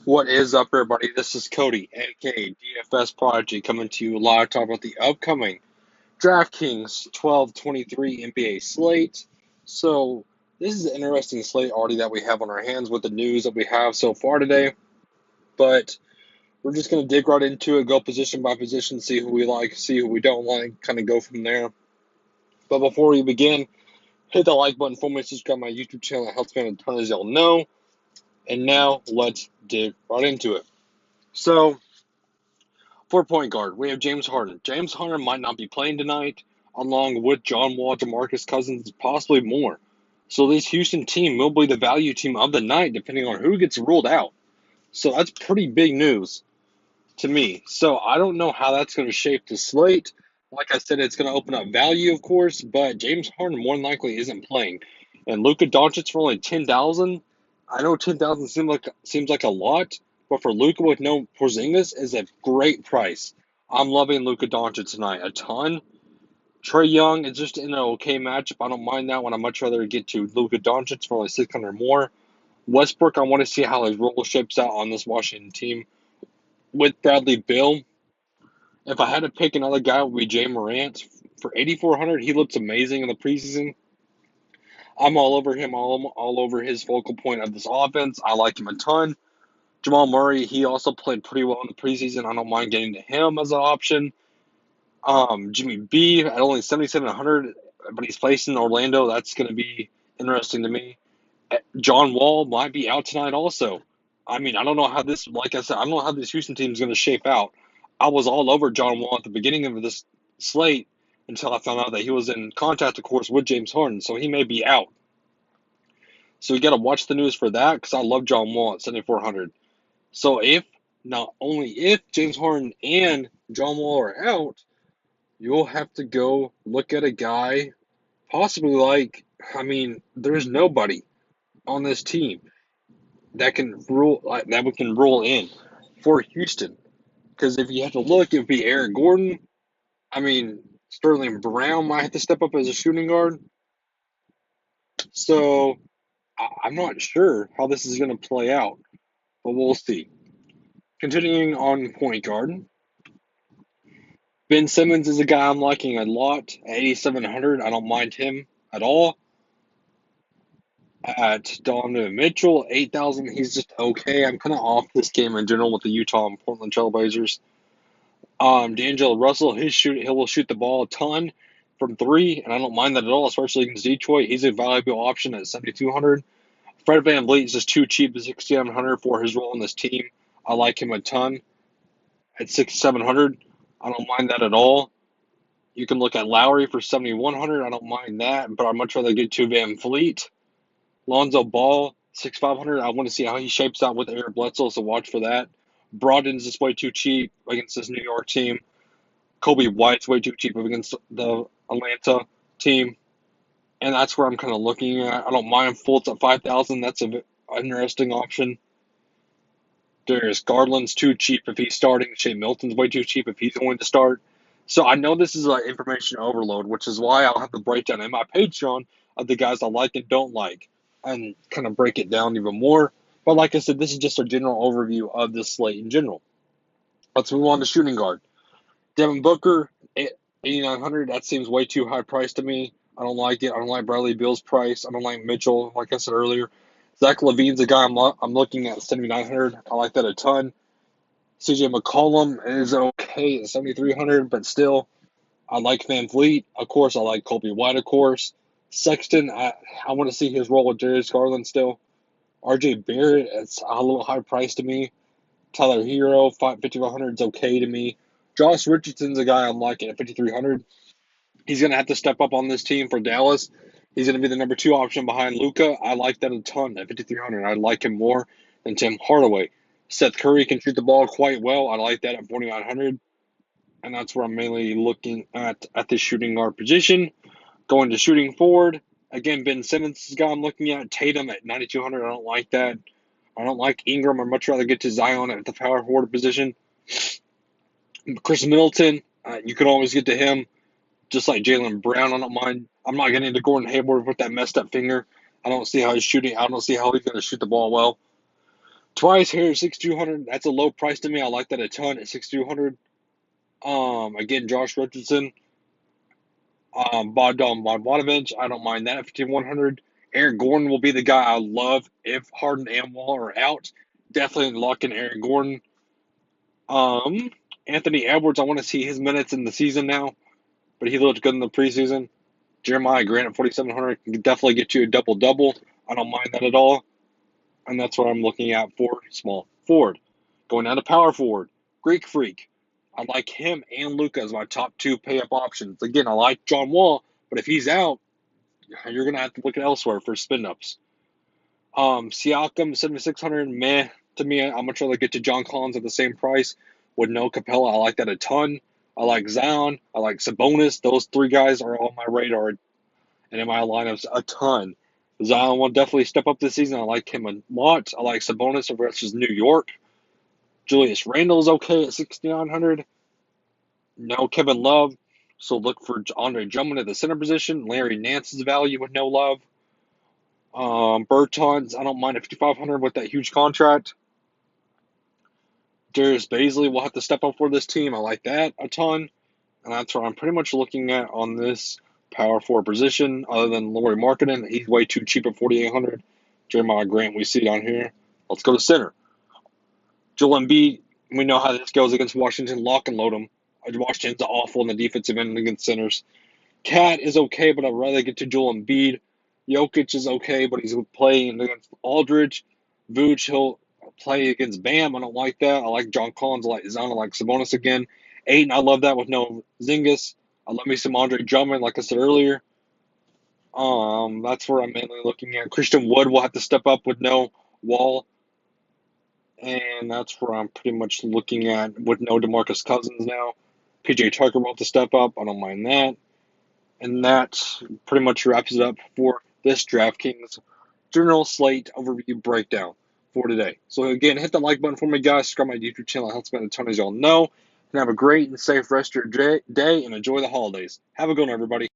What is up, everybody? This is Cody, aka DFS Prodigy, coming to you live to talk about the upcoming DraftKings 12-23 NBA slate. So, this is an interesting slate already that we have on our hands with the news that we have so far today. But we're just going to dig right into it, go position by position, see who we like, see who we don't like, kind of go from there. But before we begin, hit the like button for me, subscribe to my YouTube channel. It helps me out a ton, as y'all know. And now, let's dig right into it. So, for point guard, we have James Harden. James Harden might not be playing tonight, along with John Wall, DeMarcus Cousins, possibly more. So this Houston team will be the value team of the night, depending on who gets ruled out. So that's pretty big news to me. So I don't know how that's going to shape the slate. Like I said, it's going to open up value, of course, but James Harden more than likely isn't playing. And Luka Doncic for only 10,000. I know 10,000 seems like a lot, but for Luka with no Porzingis is a great price. I'm loving Luka Doncic tonight a ton. Trae Young is just in an okay matchup. I don't mind that one. I'd much rather get to Luka Doncic for only 600 more. Westbrook, I want to see how his role shapes out on this Washington team. With Bradley Beal, if I had to pick another guy, it would be Jay Morant. For 8,400, he looks amazing in the preseason. I'm all over him, all over his focal point of this offense. I like him a ton. Jamal Murray, he also played pretty well in the preseason. I don't mind getting to him as an option. Jimmy B at only 7,700, but he's facing Orlando. That's going to be interesting to me. John Wall might be out tonight also. I mean, I don't know how this, like I said, I don't know how this Houston team is going to shape out. I was all over John Wall at the beginning of this slate until I found out that he was in contact, of course, with James Harden, so he may be out. So you got to watch the news for that because I love John Wall at 7,400. So not only if James Harden and John Wall are out, you'll have to go look at a guy possibly there's nobody on this team that we can rule in for Houston. Because if you have to look, it would be Eric Gordon. I mean, Sterling Brown might have to step up as a shooting guard. So I'm not sure how this is going to play out, but we'll see. Continuing on point guard, Ben Simmons is a guy I'm liking a lot at 8,700. I don't mind him at all. At Donovan Mitchell, 8,000, he's just okay. I'm kind of off this game in general with the Utah and Portland Trailblazers. D'Angelo Russell, he will shoot the ball a ton from three, and I don't mind that at all, especially against Detroit. He's a valuable option at 7,200. Fred VanVleet is just too cheap at 6,700 for his role in this team. I like him a ton at 6,700. I don't mind that at all. You can look at Lowry for 7,100. I don't mind that, but I'd much rather get to VanVleet. Lonzo Ball, 6,500. I want to see how he shapes out with Eric Bledsoe, so watch for that. Brogdon's just way too cheap against this New York team. Kobe White's way too cheap against the Atlanta team. And that's where I'm kind of looking at. I don't mind Fultz at 5,000. That's an interesting option. Darius Garland's too cheap if he's starting. Shea Milton's way too cheap if he's going to start. So I know this is like information overload, which is why I'll have the breakdown in my Patreon of the guys I like and don't like and kind of break it down even more. But like I said, this is just a general overview of this slate in general. Let's move on to shooting guard. Devin Booker, 8,900. That seems way too high price to me. I don't like it. I don't like Bradley Beal's price. I don't like Mitchell, like I said earlier. Zach LaVine's a guy I'm looking at 7,900. I like that a ton. CJ McCollum is okay at 7,300, but still, I like VanVleet. Of course, I like Kobe White, of course. Sexton, I want to see his role with Darius Garland still. RJ Barrett, it's a little high price to me. Tyler Hero, 5,500 is okay to me. Josh Richardson's a guy I'm liking at 5,300. He's going to have to step up on this team for Dallas. He's going to be the number two option behind Luka. I like that a ton at 5,300. I like him more than Tim Hardaway. Seth Curry can shoot the ball quite well. I like that at 4,900. And that's where I'm mainly looking at the shooting guard position. Going to shooting forward. Again, Ben Simmons is the guy I'm looking at. Tatum at 9,200. I don't like that. I don't like Ingram. I'd much rather get to Zion at the power forward position. Chris Middleton, you can always get to him. Just like Jaylen Brown, I don't mind. I'm not getting into Gordon Hayward with that messed up finger. I don't see how he's shooting. I don't see how he's going to shoot the ball well. Twice here at 6,200. That's a low price to me. I like that a ton at 6,200. Again, Josh Richardson, Bogdanovich. I don't mind that at 5,100. Aaron Gordon will be the guy I love if Harden and Wall are out. Definitely lock in Aaron Gordon. Anthony Edwards, I want to see his minutes in the season now, but he looked good in the preseason. Jeremiah Grant at 4,700 can definitely get you a double-double. I don't mind that at all. And that's what I'm looking at for small forward. Going down to power forward, Greek Freak. I like him and Luka as my top two pay-up options. Again, I like John Wall, but if he's out, you're going to have to look at elsewhere for spin-ups. Siakam, 7,600, meh. To me, I'm much rather get to John Collins at the same price with no Capella. I like that a ton. I like Zion. I like Sabonis. Those three guys are on my radar and in my lineups a ton. Zion will definitely step up this season. I like him a lot. I like Sabonis versus New York. Julius Randle's okay at 6,900. No Kevin Love. So look for Andre Drummond at the center position. Larry Nance's value with no love. Bertans, I don't mind at 5,500 with that huge contract. Darius Baisley will have to step up for this team. I like that a ton. And that's what I'm pretty much looking at on this power forward position, other than Lauri Markkanen. He's way too cheap at 4,800. Jeremiah Grant, we see down here. Let's go to center. Joel Embiid, we know how this goes against Washington. Lock and load him. Washington's awful in the defensive end against centers. Cat is okay, but I'd rather get to Joel Embiid. Jokic is okay, but he's playing against Aldridge. Vooch, he'll play against Bam. I don't like that. I like John Collins. I like Zion. I like Sabonis again. Ayton, I love that with no Zingas. I love me some Andre Drummond, like I said earlier. That's where I'm mainly looking at. Christian Wood will have to step up with no Wall. And that's where I'm pretty much looking at with no DeMarcus Cousins now. PJ Tucker will have to step up. I don't mind that. And that pretty much wraps it up for this DraftKings general slate overview breakdown for today. So again, hit the like button for me, guys. Subscribe to my YouTube channel. It helps me a ton, as y'all know. And have a great and safe rest of your day and enjoy the holidays. Have a good one, everybody.